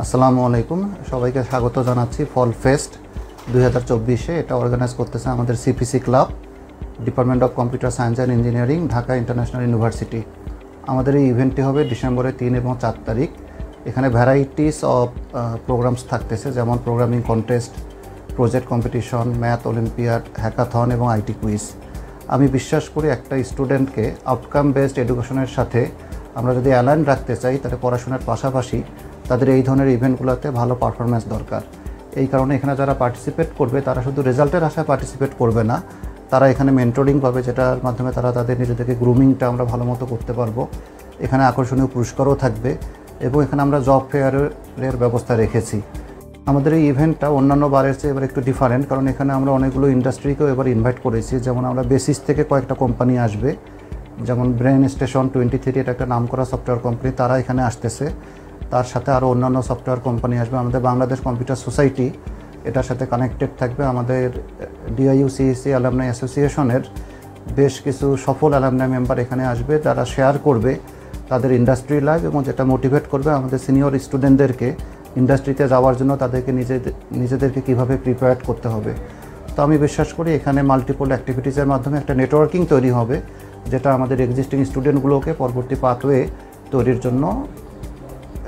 আসসালামু আলাইকুম, সবাইকে স্বাগত জানাচ্ছি ফল ফেস্ট 2024-এ। এটা অর্গানাইজ করতেছে আমাদের CPC club, department of computer science and engineering, Dhaka international university. আমাদের এই ইভেন্টটি হবে ডিসেম্বরের 3 এবং 4 তারিখ। এখানে ভ্যারাইটিস অফ প্রোগ্রামস থাকতেছে, যেমন programming contest, project competition, math olympiad, hackathon এবং আইটি কুইজ। আমি বিশ্বাস করি একটা স্টুডেন্টকে আউটকাম বেসড এডুকেশনের সাথে আমরা যদি অ্যালাইন রাখতে চাই, তাহলে পড়াশোনার পাশাপাশি তাদের এই ধরনের ইভেন্টগুলোতে ভালো পারফরমেন্স দরকার। এই কারণে এখানে যারা পার্টিসিপেট করবে তারা শুধু রেজাল্টের আশায় পার্টিসিপেট করবে না, তারা এখানে মেন্টরিং পাবে, যেটার মাধ্যমে তারা তাদের নিজেদেরকে গ্রুমিংটা আমরা ভালো মতো করতে পারবো। এখানে আকর্ষণীয় পুরস্কারও থাকবে এবং এখানে আমরা জব ফেয়ারের ব্যবস্থা রেখেছি। আমাদের এই ইভেন্টটা অন্যান্য বারের চেয়ে এবার একটু ডিফারেন্ট, কারণ এখানে আমরা অনেকগুলো ইন্ডাস্ট্রিকেও এবার ইনভাইট করেছি। যেমন আমরা বেসিস থেকে কয়েকটা কোম্পানি আসবে, যেমন ব্রেন স্টেশন 23, এটা একটা নামকরা সফটওয়্যার কোম্পানি, তারা এখানে আসতেছে। তার সাথে আরও অন্যান্য সফটওয়্যার কোম্পানি আসবে। আমাদের বাংলাদেশ কম্পিউটার সোসাইটি এটার সাথে কানেক্টেড থাকবে। আমাদের ডিআইইউসিইসি অ্যালামনাই অ্যাসোসিয়েশনের বেশ কিছু সফল অ্যালামনাই মেম্বার এখানে আসবে, যারা শেয়ার করবে তাদের ইন্ডাস্ট্রি লাইফ এবং যেটা মোটিভেট করবে আমাদের সিনিয়র স্টুডেন্টদেরকে ইন্ডাস্ট্রিতে যাওয়ার জন্য তাদেরকে নিজেদেরকে কীভাবে প্রিপেয়ার করতে হবে। তো আমি বিশ্বাস করি এখানে মাল্টিপল অ্যাক্টিভিটিসের মাধ্যমে একটা নেটওয়ার্কিং তৈরি হবে, যেটা আমাদের এক্সিস্টিং স্টুডেন্টগুলোকে পরবর্তী পাথওয়ে তৈরির জন্য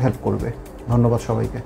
হেল্প করবে। ধন্যবাদ সবাইকে।